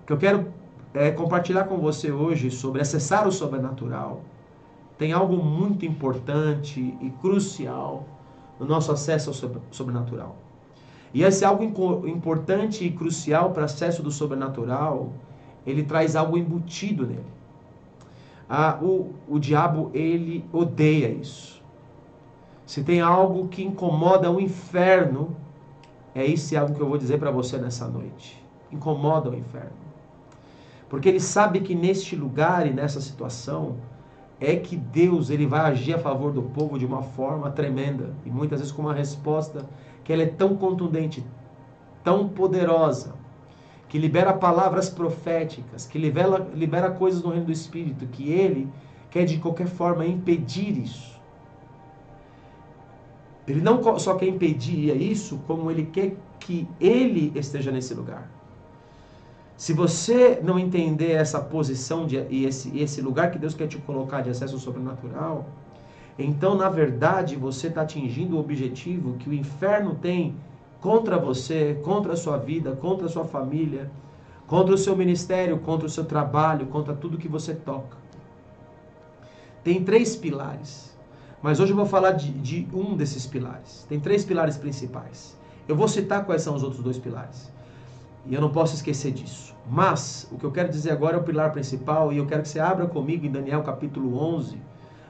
que eu quero compartilhar com você hoje sobre acessar o sobrenatural, tem algo muito importante e crucial no nosso acesso ao sobrenatural. E esse algo importante e crucial para acesso do sobrenatural, ele traz algo embutido nele. O diabo, ele odeia isso. Se tem algo que incomoda o inferno, é esse algo que eu vou dizer para você nessa noite. Incomoda o inferno. Porque ele sabe que neste lugar e nessa situação, é que Deus ele vai agir a favor do povo de uma forma tremenda. E muitas vezes com uma resposta que ela é tão contundente, tão poderosa, que libera palavras proféticas, que libera coisas no reino do Espírito, que ele quer de qualquer forma impedir isso. Ele não só quer impedir isso, como ele quer que ele esteja nesse lugar. Se você não entender essa posição e esse lugar que Deus quer te colocar de acesso ao sobrenatural, então, na verdade, você está atingindo o objetivo que o inferno tem contra você, contra a sua vida, contra a sua família, contra o seu ministério, contra o seu trabalho, contra tudo que você toca. Tem 3 pilares, mas hoje eu vou falar de um desses pilares. Tem 3 pilares principais. Eu vou citar quais são os outros 2 pilares. E eu não posso esquecer disso. Mas, o que eu quero dizer agora é o pilar principal, e eu quero que você abra comigo em Daniel capítulo 11,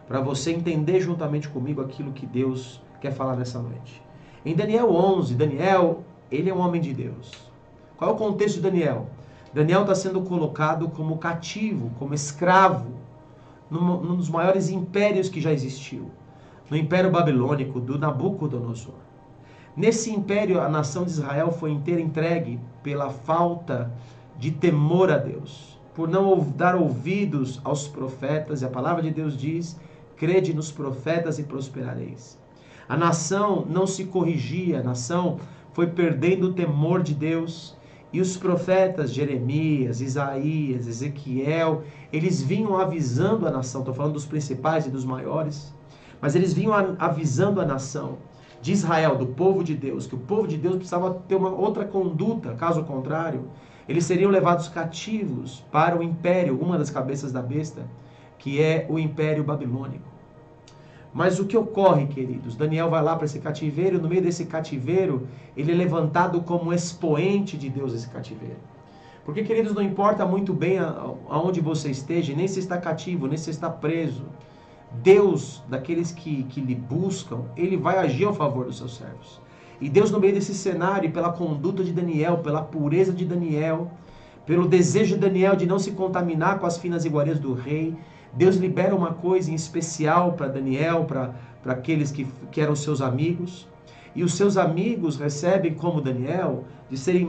para você entender juntamente comigo aquilo que Deus quer falar nessa noite. Em Daniel 11, Daniel, ele é um homem de Deus. Qual é o contexto de Daniel? Daniel está sendo colocado como cativo, como escravo, num dos maiores impérios que já existiu. No Império Babilônico, do Nabucodonosor. Nesse império, a nação de Israel foi inteira entregue pela falta de temor a Deus, por não dar ouvidos aos profetas, e a palavra de Deus diz: crede nos profetas e prosperareis. A nação não se corrigia, a nação foi perdendo o temor de Deus, e os profetas Jeremias, Isaías, Ezequiel, eles vinham avisando a nação, estou falando dos principais e dos maiores, mas eles vinham avisando a nação de Israel, do povo de Deus, que o povo de Deus precisava ter uma outra conduta, caso contrário, eles seriam levados cativos para o império, uma das cabeças da besta, que é o Império Babilônico. Mas o que ocorre, queridos? Daniel vai lá para esse cativeiro, e no meio desse cativeiro, ele é levantado como expoente de Deus, esse cativeiro. Porque, queridos, não importa muito bem aonde você esteja, nem se está cativo, nem se está preso, Deus, daqueles que lhe buscam, ele vai agir a favor dos seus servos. E Deus, no meio desse cenário, pela conduta de Daniel, pela pureza de Daniel, pelo desejo de Daniel de não se contaminar com as finas iguarias do rei, Deus libera uma coisa em especial para Daniel, para aqueles que eram seus amigos. E os seus amigos recebem, como Daniel, de serem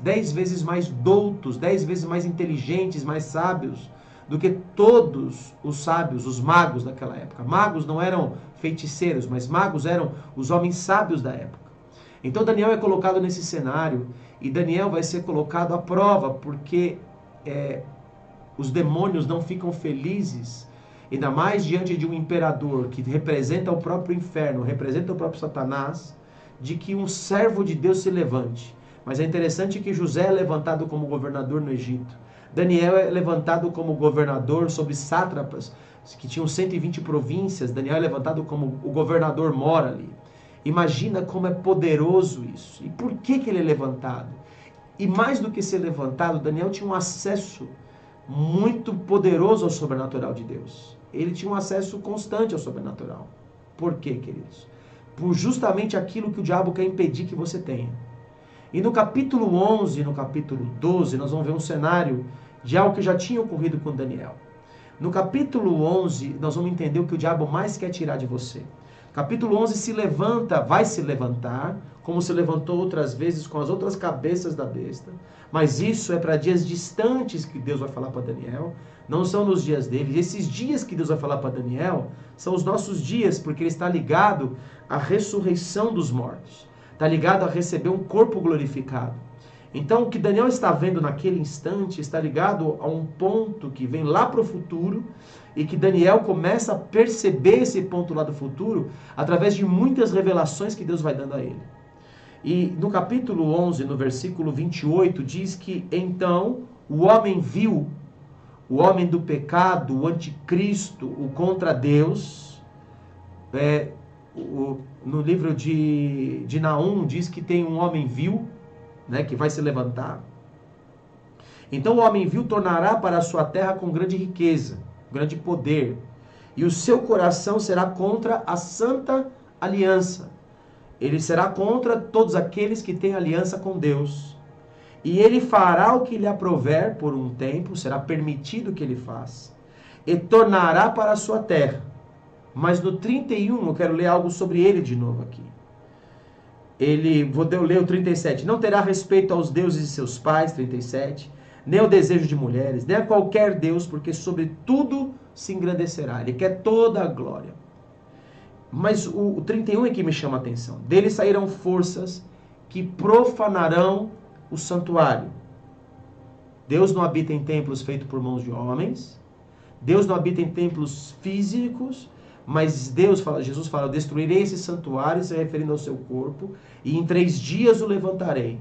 10 vezes mais doutos, 10 vezes mais inteligentes, mais sábios, do que todos os sábios, os magos daquela época. Magos não eram feiticeiros, mas magos eram os homens sábios da época. Então Daniel é colocado nesse cenário, e Daniel vai ser colocado à prova, porque os demônios não ficam felizes, ainda mais diante de um imperador que representa o próprio inferno, representa o próprio Satanás, de que um servo de Deus se levante. Mas é interessante que José é levantado como governador no Egito. Daniel é levantado como governador sobre sátrapas, que tinham 120 províncias. Daniel é levantado como o governador mora ali. Imagina como é poderoso isso. E por que ele é levantado? E mais do que ser levantado, Daniel tinha um acesso muito poderoso ao sobrenatural de Deus. Ele tinha um acesso constante ao sobrenatural. Por quê, queridos? Por justamente aquilo que o diabo quer impedir que você tenha. E no capítulo 11 e no capítulo 12, nós vamos ver um cenário de algo que já tinha ocorrido com Daniel. No capítulo 11, nós vamos entender o que o diabo mais quer tirar de você. Capítulo 11 vai se levantar, como se levantou outras vezes com as outras cabeças da besta. Mas isso é para dias distantes que Deus vai falar para Daniel. Não são nos dias dele. Esses dias que Deus vai falar para Daniel são os nossos dias, porque ele está ligado à ressurreição dos mortos. Está ligado a receber um corpo glorificado. Então, o que Daniel está vendo naquele instante está ligado a um ponto que vem lá para o futuro, e que Daniel começa a perceber esse ponto lá do futuro através de muitas revelações que Deus vai dando a ele. E no capítulo 11, no versículo 28, diz que então o homem vil, o homem do pecado, o anticristo, o contra Deus. No livro de Naum diz que tem um homem vil, né, que vai se levantar. Então o homem vil tornará para a sua terra com grande riqueza, grande poder, e o seu coração será contra a santa aliança. Ele será contra todos aqueles que têm aliança com Deus. E ele fará o que lhe aprouver por um tempo, será permitido que ele faça, e tornará para a sua terra. Mas no 31, eu quero ler algo sobre ele de novo aqui. Vou ler o 37. Não terá respeito aos deuses de seus pais, 37, nem ao desejo de mulheres, nem a qualquer deus, porque sobre tudo se engrandecerá. Ele quer toda a glória. Mas o 31 é que me chama a atenção. Dele sairão forças que profanarão o santuário. Deus não habita em templos feitos por mãos de homens. Deus não habita em templos físicos. Mas Jesus fala, destruirei esse santuário, se referindo ao seu corpo, e em 3 dias o levantarei.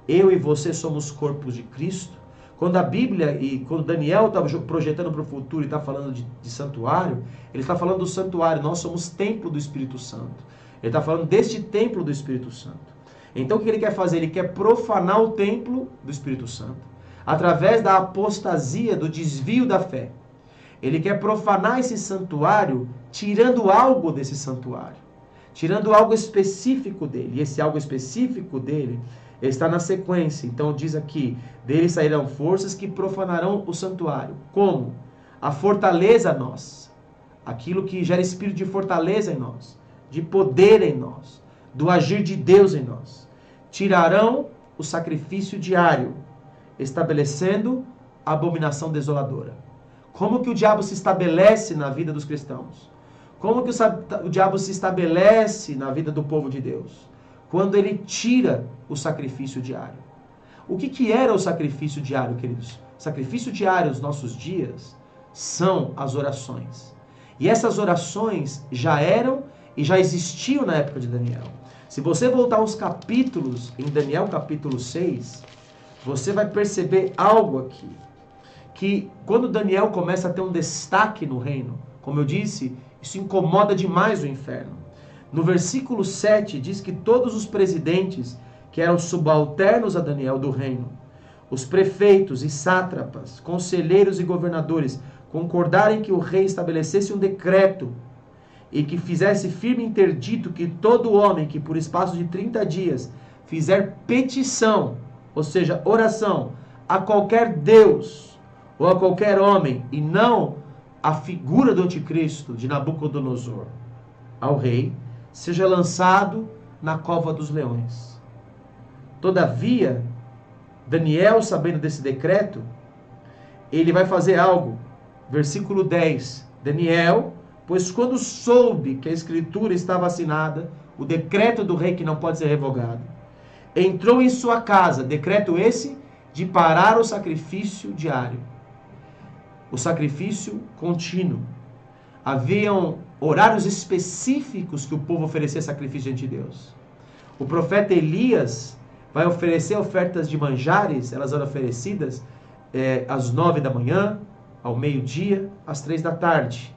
Eu e você somos corpos de Cristo. Quando a Bíblia, e quando Daniel está projetando para o futuro e está falando de santuário, ele está falando do santuário, nós somos templo do Espírito Santo. Ele está falando deste templo do Espírito Santo. Então o que ele quer fazer? Ele quer profanar o templo do Espírito Santo, através da apostasia, do desvio da fé. Ele quer profanar esse santuário, tirando algo desse santuário, tirando algo específico dele. E esse algo específico dele está na sequência. Então diz aqui, dele sairão forças que profanarão o santuário. Como? A fortaleza nossa, aquilo que gera espírito de fortaleza em nós, de poder em nós, do agir de Deus em nós. Tirarão o sacrifício diário, estabelecendo a abominação desoladora. Como que o diabo se estabelece na vida dos cristãos? Como que o diabo se estabelece na vida do povo de Deus? Quando ele tira o sacrifício diário. O que era o sacrifício diário, queridos? O sacrifício diário nos nossos dias são as orações. E essas orações já eram e já existiam na época de Daniel. Se você voltar aos capítulos, em Daniel capítulo 6, você vai perceber algo aqui. Que quando Daniel começa a ter um destaque no reino, como eu disse, isso incomoda demais o inferno. No versículo 7 diz que todos os presidentes que eram subalternos a Daniel do reino, os prefeitos e sátrapas, conselheiros e governadores, concordarem que o rei estabelecesse um decreto e que fizesse firme interdito que todo homem que por espaço de 30 dias fizer petição, ou seja, oração, a qualquer Deus ou a qualquer homem, e não a figura do anticristo de Nabucodonosor, ao rei, seja lançado na cova dos leões. Todavia, Daniel, sabendo desse decreto, ele vai fazer algo. Versículo 10. Daniel, pois quando soube que a escritura estava assinada, o decreto do rei que não pode ser revogado, entrou em sua casa, decreto esse de parar o sacrifício diário, o sacrifício contínuo. Haviam horários específicos que o povo oferecia sacrifício diante de Deus. O profeta Elias vai oferecer ofertas de manjares, elas eram oferecidas às 9 da manhã, ao meio-dia, às 3 da tarde.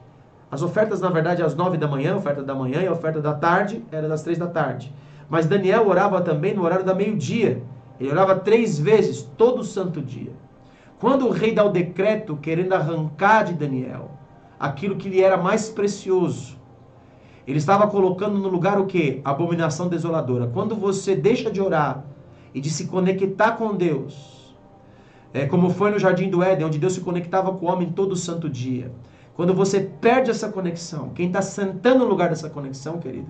As ofertas, na verdade, às 9 da manhã, a oferta da manhã e a oferta da tarde era das 3 da tarde. Mas Daniel orava também no horário da meio-dia. Ele orava 3 vezes, todo santo dia. Quando o rei dá o decreto querendo arrancar de Daniel aquilo que lhe era mais precioso, ele estava colocando no lugar o quê? Abominação desoladora. Quando você deixa de orar e de se conectar com Deus, como foi no Jardim do Éden, onde Deus se conectava com o homem todo santo dia. Quando você perde essa conexão, quem está sentando no lugar dessa conexão, querido,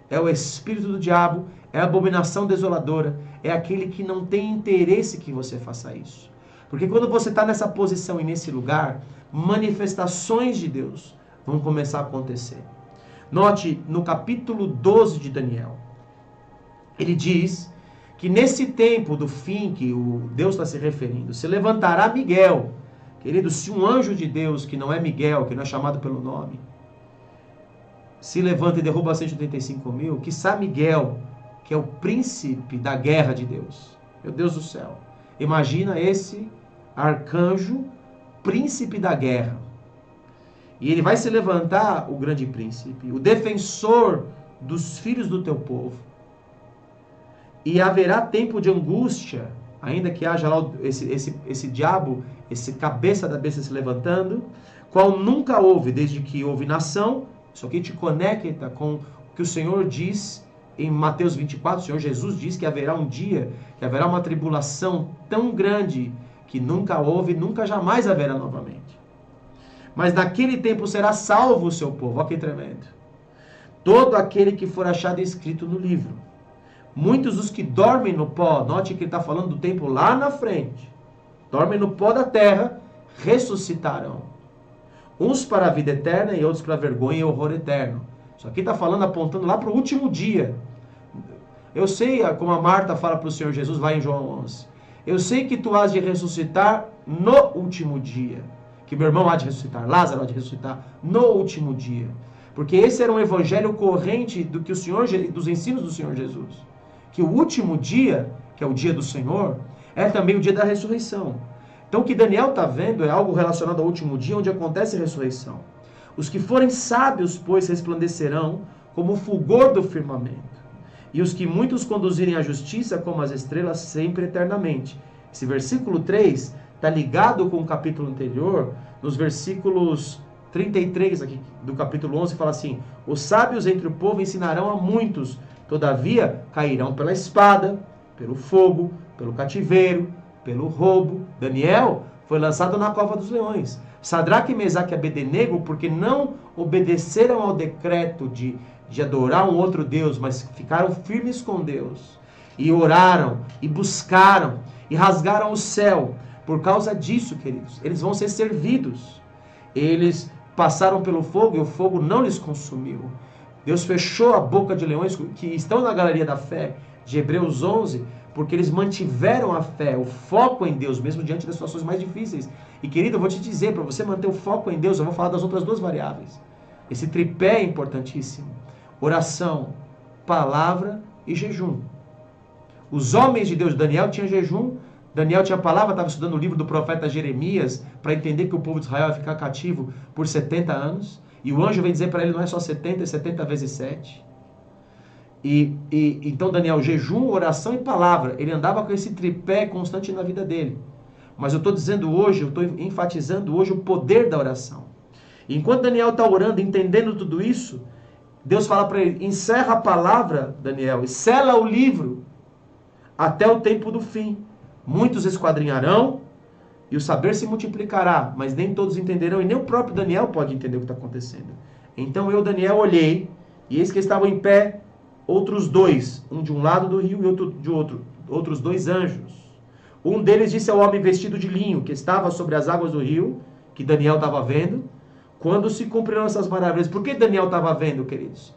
é o espírito do diabo, é a abominação desoladora, é aquele que não tem interesse que você faça isso. Porque quando você está nessa posição e nesse lugar, manifestações de Deus vão começar a acontecer. Note, no capítulo 12 de Daniel, ele diz que nesse tempo do fim que o Deus está se referindo, se levantará Miguel. Querido, se um anjo de Deus, que não é Miguel, que não é chamado pelo nome, se levanta e derruba 185 mil, quiçá Miguel, que é o príncipe da guerra de Deus. Meu Deus do céu. Imagina esse arcanjo, príncipe da guerra. E ele vai se levantar, o grande príncipe, o defensor dos filhos do teu povo. E haverá tempo de angústia, ainda que haja lá esse diabo, esse cabeça da besta se levantando, qual nunca houve, desde que houve nação. Isso aqui te conecta com o que o Senhor diz em Mateus 24, o Senhor Jesus diz que haverá um dia, que haverá uma tribulação tão grande, que nunca houve, nunca jamais haverá novamente. Mas naquele tempo será salvo o seu povo. Olha que tremendo. Todo aquele que for achado escrito no livro. Muitos dos que dormem no pó, note que ele está falando do tempo lá na frente, dormem no pó da terra, ressuscitarão. Uns para a vida eterna e outros para a vergonha e horror eterno. Isso aqui está falando, apontando lá para o último dia. Eu sei, como a Marta fala para o Senhor Jesus, lá em João 11. Eu sei que tu has de ressuscitar no último dia. Que meu irmão há de ressuscitar, Lázaro há de ressuscitar no último dia. Porque esse era um evangelho corrente do que o Senhor, dos ensinos do Senhor Jesus. Que o último dia, que é o dia do Senhor, é também o dia da ressurreição. Então o que Daniel está vendo é algo relacionado ao último dia, onde acontece a ressurreição. Os que forem sábios, pois, resplandecerão como o fulgor do firmamento. E os que muitos conduzirem à justiça como as estrelas sempre eternamente. Esse versículo 3 está ligado com o capítulo anterior, nos versículos 33 aqui, do capítulo 11, fala assim: os sábios entre o povo ensinarão a muitos, todavia cairão pela espada, pelo fogo, pelo cativeiro, pelo roubo. Daniel foi lançado na cova dos leões. Sadraque, Mesaque e Abednego, porque não obedeceram ao decreto de adorar um outro Deus, mas ficaram firmes com Deus, e oraram, e buscaram, e rasgaram o céu. Por causa disso, queridos, eles vão ser servidos. Eles passaram pelo fogo e o fogo não lhes consumiu. Deus fechou a boca de leões que estão na galeria da fé de Hebreus 11, porque eles mantiveram a fé, o foco em Deus, mesmo diante das situações mais difíceis. E querido, eu vou te dizer, para você manter o foco em Deus, eu vou falar das outras duas variáveis. Esse tripé é importantíssimo: oração, palavra e jejum. Os homens de Deus, Daniel tinha jejum, Daniel tinha palavra, estava estudando o livro do profeta Jeremias, para entender que o povo de Israel ia ficar cativo por 70 anos. E o anjo vem dizer para ele, não é só 70, é 70 vezes 7. Então Daniel, jejum, oração e palavra. Ele andava com esse tripé constante na vida dele. Mas eu estou dizendo hoje, eu estou enfatizando hoje o poder da oração. E enquanto Daniel está orando, entendendo tudo isso, Deus fala para ele: encerra a palavra, Daniel, e sela o livro até o tempo do fim. Muitos esquadrinharão e o saber se multiplicará, mas nem todos entenderão, e nem o próprio Daniel pode entender o que está acontecendo. Então eu, Daniel, olhei, e eis que estavam em pé outros dois, um de um lado do rio e outro de outro, outros dois anjos. Um deles disse ao homem vestido de linho, que estava sobre as águas do rio, que Daniel estava vendo: quando se cumprirão essas maravilhas? Por que Daniel estava vendo, queridos?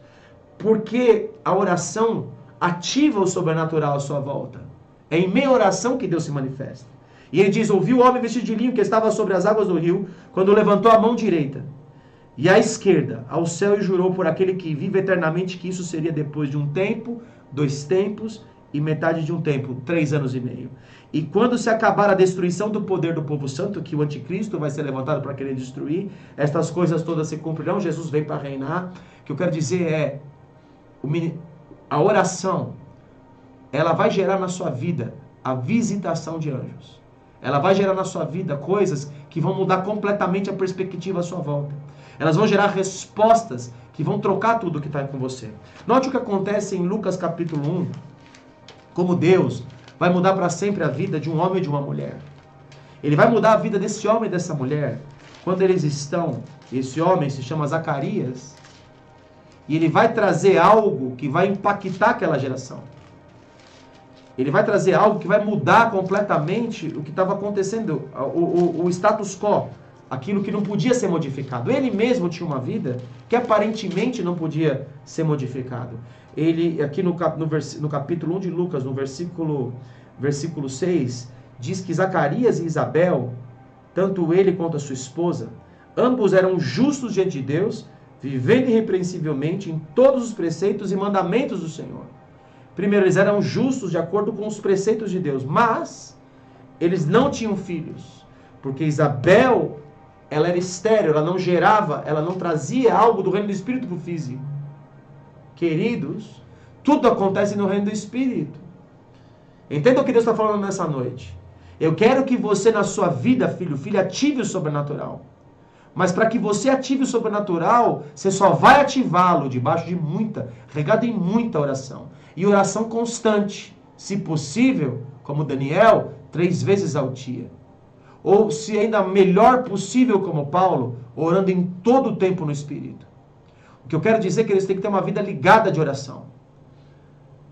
Porque a oração ativa o sobrenatural à sua volta. É em meia oração que Deus se manifesta. E ele diz: ouviu o homem vestido de linho que estava sobre as águas do rio, quando levantou a mão direita e a esquerda ao céu, e jurou por aquele que vive eternamente que isso seria depois de um tempo, 2 tempos e metade de um tempo, 3 anos e meio. E quando se acabar a destruição do poder do povo santo, que o anticristo vai ser levantado para querer destruir, estas coisas todas se cumprirão, Jesus vem para reinar. O que eu quero dizer é, a oração, ela vai gerar na sua vida a visitação de anjos. Ela vai gerar na sua vida coisas que vão mudar completamente a perspectiva à sua volta. Elas vão gerar respostas que vão trocar tudo que está com você. Note o que acontece em Lucas capítulo 1, como Deus vai mudar para sempre a vida de um homem e de uma mulher. Ele vai mudar a vida desse homem e dessa mulher quando eles estão, esse homem se chama Zacarias, e ele vai trazer algo que vai impactar aquela geração. Ele vai trazer algo que vai mudar completamente o que estava acontecendo, o status quo, aquilo que não podia ser modificado. Ele mesmo tinha uma vida que aparentemente não podia ser modificado. Ele, aqui no capítulo 1 de Lucas, no versículo 6, diz que Zacarias e Isabel, tanto ele quanto a sua esposa, ambos eram justos diante de Deus, vivendo irrepreensivelmente em todos os preceitos e mandamentos do Senhor. Primeiro, eles eram justos de acordo com os preceitos de Deus, mas eles não tinham filhos. Porque Isabel, ela era estéril, ela não gerava, ela não trazia algo do reino do Espírito para o físico. Queridos, tudo acontece no reino do Espírito. Entenda o que Deus está falando nessa noite. Eu quero que você na sua vida, filho, ative o sobrenatural. Mas para que você ative o sobrenatural, você só vai ativá-lo debaixo de regado em muita oração. E oração constante. Se possível, como Daniel, 3 vezes ao dia. Ou se ainda melhor possível, como Paulo, orando em todo o tempo no Espírito. O que eu quero dizer é que eles têm que ter uma vida ligada de oração.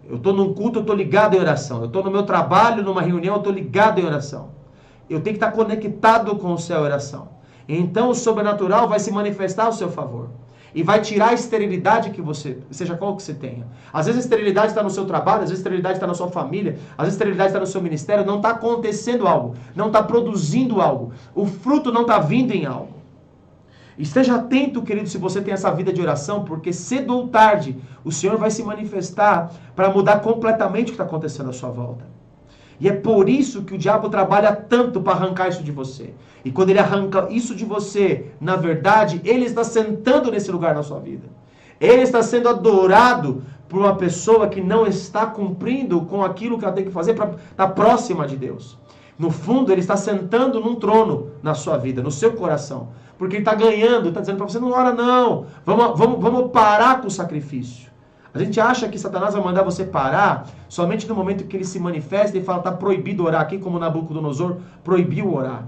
Eu estou num culto, eu estou ligado em oração. Eu estou no meu trabalho, numa reunião, eu estou ligado em oração. Eu tenho que estar conectado com o céu em oração. Então o sobrenatural vai se manifestar ao seu favor. E vai tirar a esterilidade que você, seja qual que você tenha. Às vezes a esterilidade está no seu trabalho, às vezes a esterilidade está na sua família, às vezes a esterilidade está no seu ministério, não está acontecendo algo, não está produzindo algo. O fruto não está vindo em algo. Esteja atento, querido, se você tem essa vida de oração, porque cedo ou tarde o Senhor vai se manifestar para mudar completamente o que está acontecendo à sua volta. E é por isso que o diabo trabalha tanto para arrancar isso de você. E quando ele arranca isso de você, na verdade, ele está sentando nesse lugar na sua vida. Ele está sendo adorado por uma pessoa que não está cumprindo com aquilo que ela tem que fazer para estar próxima de Deus. No fundo, ele está sentando num trono na sua vida, no seu coração. Porque ele está ganhando, está dizendo para você, não ora não, vamos parar com o sacrifício. A gente acha que Satanás vai mandar você parar somente no momento que ele se manifesta e fala, está proibido orar aqui, como Nabucodonosor proibiu orar.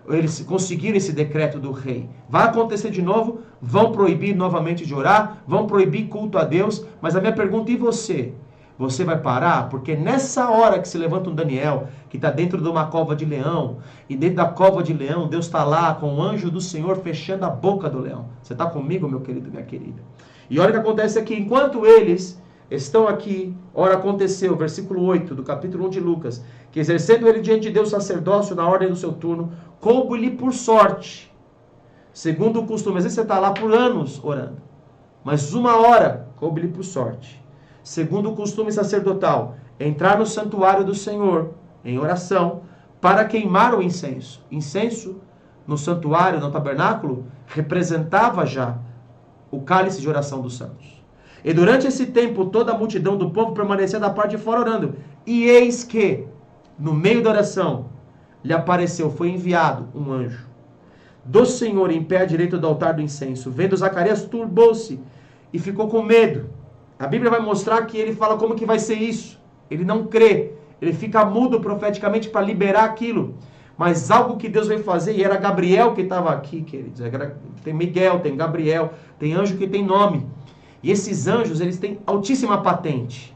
Eles conseguiram esse decreto do rei. Vai acontecer de novo, vão proibir novamente de orar, vão proibir culto a Deus, mas a minha pergunta, e você? Você vai parar? Porque nessa hora que se levanta um Daniel, que está dentro de uma cova de leão, e dentro da cova de leão, Deus está lá com o anjo do Senhor fechando a boca do leão. Você está comigo, meu querido, minha querida? E olha o que acontece aqui, enquanto eles estão aqui, ora aconteceu, versículo 8 do capítulo 1 de Lucas, que exercendo ele diante de Deus sacerdócio na ordem do seu turno, coube-lhe por sorte, segundo o costume. Às vezes você está lá por anos orando, mas uma hora coube-lhe por sorte, segundo o costume sacerdotal, entrar no santuário do Senhor em oração para queimar o incenso. Incenso no santuário, no tabernáculo, representava já o cálice de oração dos santos. E durante esse tempo, toda a multidão do povo permanecia da parte de fora orando. E eis que, no meio da oração, lhe apareceu, foi enviado um anjo do Senhor em pé à direita do altar do incenso. Vendo Zacarias, turbou-se e ficou com medo. A Bíblia vai mostrar que ele fala como que vai ser isso. Ele não crê. Ele fica mudo profeticamente para liberar aquilo. Mas algo que Deus veio fazer, e era Gabriel que estava aqui, queridos. Tem Miguel, tem Gabriel, tem anjo que tem nome. E esses anjos, eles têm altíssima patente.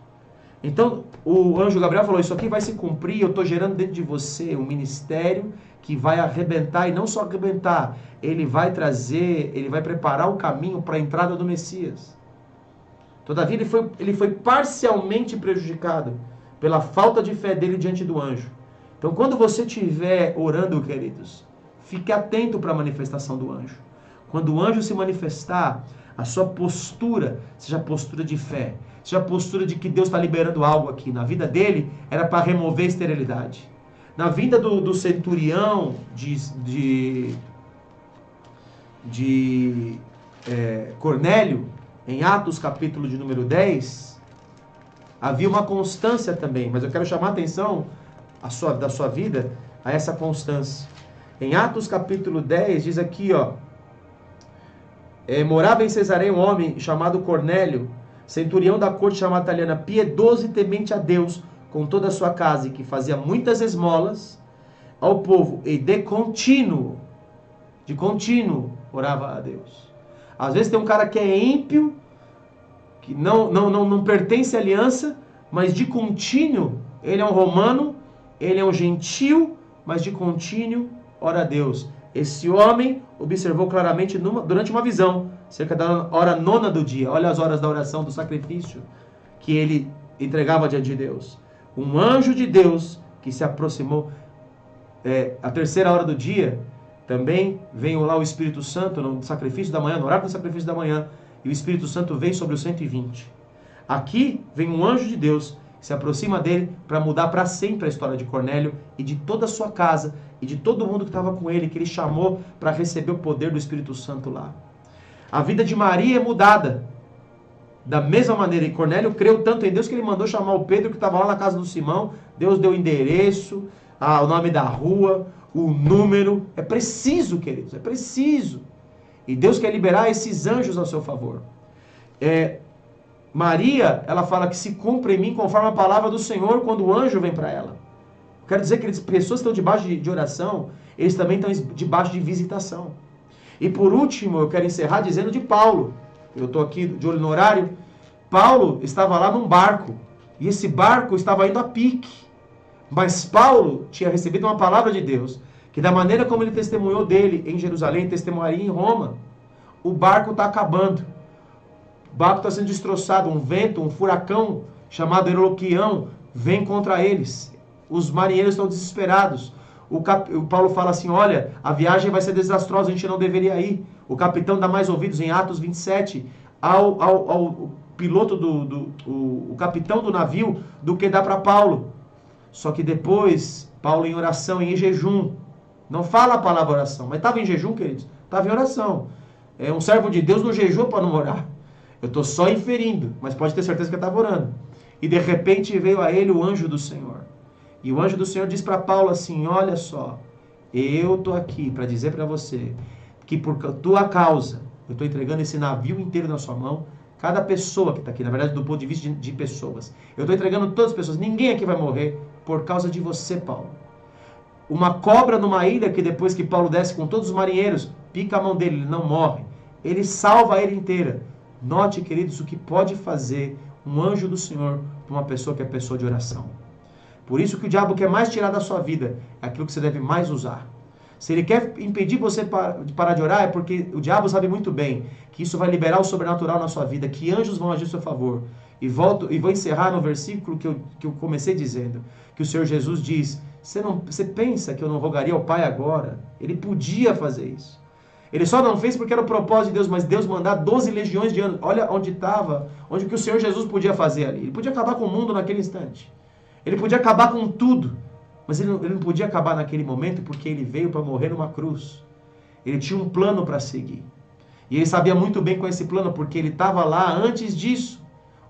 Então, o anjo Gabriel falou, isso aqui vai se cumprir, eu estou gerando dentro de você um ministério que vai arrebentar, e não só arrebentar, ele vai trazer, ele vai preparar o caminho para a entrada do Messias. Todavia, ele foi parcialmente prejudicado pela falta de fé dele diante do anjo. Então, quando você estiver orando, queridos, fique atento para a manifestação do anjo. Quando o anjo se manifestar, a sua postura seja postura de fé, seja postura de que Deus está liberando algo aqui. Na vida dele, era para remover a esterilidade. Na vida do centurião Cornélio, em Atos capítulo de número 10, havia uma constância também, mas eu quero chamar a atenção da sua vida a essa constância. Em Atos capítulo 10 diz aqui, morava em Cesareia um homem chamado Cornélio, centurião da corte chamada italiana, piedoso e temente a Deus com toda a sua casa, e que fazia muitas esmolas ao povo, e de contínuo orava a Deus. Às vezes tem um cara que é ímpio, que não pertence à aliança, mas de contínuo, ele é um romano, ele é um gentil, mas de contínuo ora a Deus. Esse homem observou claramente durante uma visão, cerca da hora 9ª do dia. Olha as horas da oração, do sacrifício que ele entregava diante de Deus. Um anjo de Deus que se aproximou. A 3ª hora do dia, também veio lá o Espírito Santo no sacrifício da manhã, no horário do sacrifício da manhã, e o Espírito Santo veio sobre os 120. Aqui vem um anjo de Deus, se aproxima dele para mudar para sempre a história de Cornélio e de toda a sua casa e de todo mundo que estava com ele, que ele chamou para receber o poder do Espírito Santo lá. A vida de Maria é mudada. Da mesma maneira, e Cornélio creu tanto em Deus que ele mandou chamar o Pedro, que estava lá na casa do Simão. Deus deu o endereço, o nome da rua, o número. É preciso, queridos, é preciso. E Deus quer liberar esses anjos ao seu favor. Maria, ela fala que se cumpre em mim conforme a palavra do Senhor quando o anjo vem para ela. Quero dizer que as pessoas que estão debaixo de oração, eles também estão debaixo de visitação. E por último, eu quero encerrar dizendo de Paulo. Eu estou aqui de olho no horário. Paulo estava lá num barco. E esse barco estava indo a pique. Mas Paulo tinha recebido uma palavra de Deus, que da maneira como ele testemunhou dele em Jerusalém, testemunharia em Roma. O barco está acabando. O barco está sendo destroçado. Um vento, um furacão chamado Euroloquião vem contra eles. Os marinheiros estão desesperados. O Paulo fala assim, olha, a viagem vai ser desastrosa, a gente não deveria ir. O capitão dá mais ouvidos em Atos 27 ao piloto, o capitão do navio, do que dá para Paulo. Só que depois, Paulo em oração e em jejum, não fala a palavra oração, mas estava em jejum, queridos? Estava em oração. Um servo de Deus não jejua para não orar. Eu estou só inferindo, mas pode ter certeza que eu estava orando. E de repente veio a ele o anjo do Senhor. E o anjo do Senhor diz para Paulo assim, olha só, eu estou aqui para dizer para você que por tua causa, eu estou entregando esse navio inteiro na sua mão, cada pessoa que está aqui, na verdade do ponto de vista de pessoas, eu estou entregando todas as pessoas, ninguém aqui vai morrer por causa de você, Paulo. Uma cobra numa ilha que depois que Paulo desce com todos os marinheiros, pica a mão dele, ele não morre, ele salva a ilha inteira. Note, queridos, o que pode fazer um anjo do Senhor para uma pessoa que é pessoa de oração. Por isso que o diabo quer mais tirar da sua vida, é aquilo que você deve mais usar. Se ele quer impedir você de parar de orar, é porque o diabo sabe muito bem que isso vai liberar o sobrenatural na sua vida, que anjos vão agir a seu favor. E vou encerrar no versículo que eu comecei dizendo, que o Senhor Jesus diz, você pensa que eu não rogaria ao Pai agora? Ele podia fazer isso. Ele só não fez porque era o propósito de Deus, mas Deus mandar 12 legiões de anjos. Olha onde estava, onde o que o Senhor Jesus podia fazer ali. Ele podia acabar com o mundo naquele instante. Ele podia acabar com tudo. Mas ele não podia acabar naquele momento porque ele veio para morrer numa cruz. Ele tinha um plano para seguir. E ele sabia muito bem com esse plano, porque ele estava lá antes disso,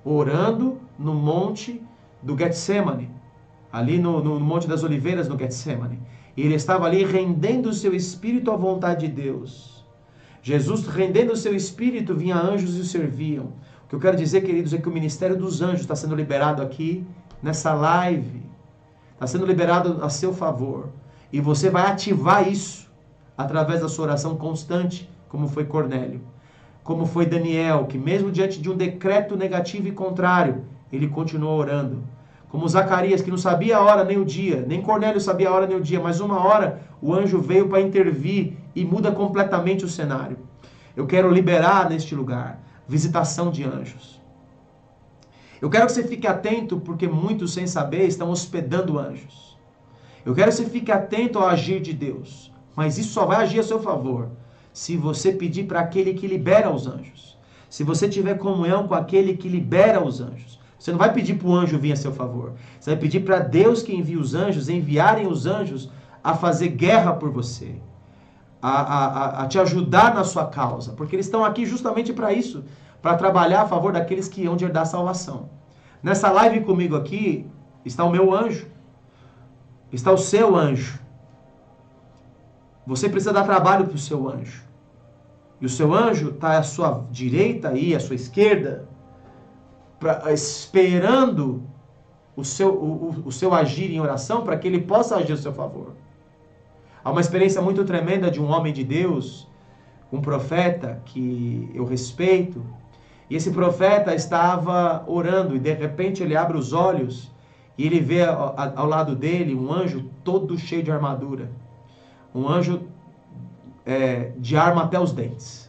orando no monte do Getsemane. Ali no Monte das Oliveiras, no Getsemane. E ele estava ali rendendo o seu espírito à vontade de Deus. Jesus, rendendo o seu espírito, vinha anjos e o serviam. O que eu quero dizer, queridos, é que o ministério dos anjos está sendo liberado aqui, nessa live. Está sendo liberado a seu favor. E você vai ativar isso através da sua oração constante, como foi Cornélio. Como foi Daniel, que mesmo diante de um decreto negativo e contrário, ele continuou orando. Como Zacarias, que não sabia a hora nem o dia, nem Cornélio sabia a hora nem o dia, mas uma hora o anjo veio para intervir e muda completamente o cenário. Eu quero liberar neste lugar visitação de anjos. Eu quero que você fique atento, porque muitos, sem saber, estão hospedando anjos. Eu quero que você fique atento ao agir de Deus, mas isso só vai agir a seu favor se você pedir para aquele que libera os anjos. Se você tiver comunhão com aquele que libera os anjos. Você não vai pedir para o anjo vir a seu favor. Você vai pedir para Deus que envie os anjos, enviarem os anjos a fazer guerra por você. A te ajudar na sua causa. Porque eles estão aqui justamente para isso. Para trabalhar a favor daqueles que hão de herdar salvação. Nessa live comigo aqui, está o meu anjo. Está o seu anjo. Você precisa dar trabalho para o seu anjo. E o seu anjo está à sua direita e à sua esquerda, esperando o seu agir em oração para que ele possa agir a seu favor. Há uma experiência muito tremenda de um homem de Deus, um profeta que eu respeito, e esse profeta estava orando e de repente ele abre os olhos e ele vê ao lado dele um anjo todo cheio de armadura, um anjo de arma até os dentes.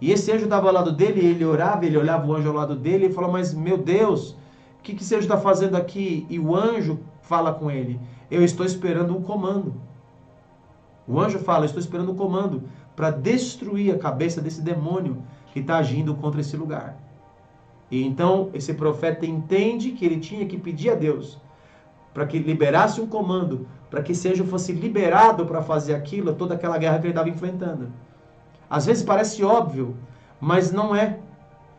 E esse anjo estava ao lado dele, ele orava, ele olhava o anjo ao lado dele e falou, mas meu Deus, o que esse anjo está fazendo aqui? E o anjo fala com ele, eu estou esperando um comando. O anjo fala, eu estou esperando um comando para destruir a cabeça desse demônio que está agindo contra esse lugar. E então esse profeta entende que ele tinha que pedir a Deus para que liberasse um comando para que esse anjo fosse liberado para fazer aquilo, toda aquela guerra que ele estava enfrentando. Às vezes parece óbvio, mas não é.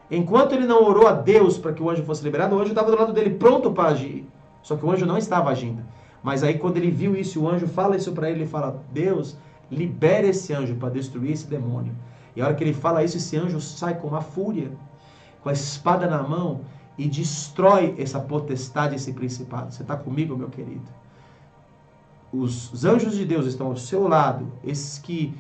Enquanto ele não orou a Deus para que o anjo fosse liberado, o anjo estava do lado dele pronto para agir. Só que o anjo não estava agindo. Mas aí quando ele viu isso, o anjo fala isso para ele, ele fala: Deus, libera esse anjo para destruir esse demônio. E a hora que ele fala isso, esse anjo sai com uma fúria, com a espada na mão, e destrói essa potestade, esse principado. Você está comigo, meu querido? Os anjos de Deus estão ao seu lado, esses que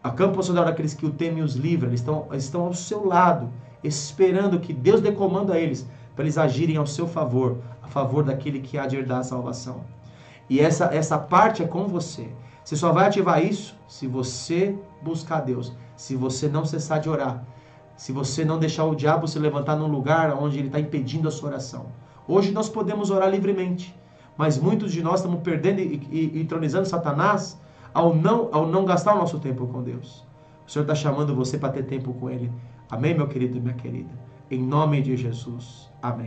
acampam ao seu lado, aqueles que o temem e os livram, eles estão ao seu lado, esperando que Deus dê comando a eles, para eles agirem ao seu favor, a favor daquele que há de herdar a salvação. E essa parte é com você. Você só vai ativar isso se você buscar Deus, se você não cessar de orar, se você não deixar o diabo se levantar num lugar onde ele está impedindo a sua oração. Hoje nós podemos orar livremente, mas muitos de nós estamos perdendo e entronizando Satanás ao não gastar o nosso tempo com Deus. O Senhor está chamando você para ter tempo com Ele. Amém, meu querido e minha querida? Em nome de Jesus. Amém.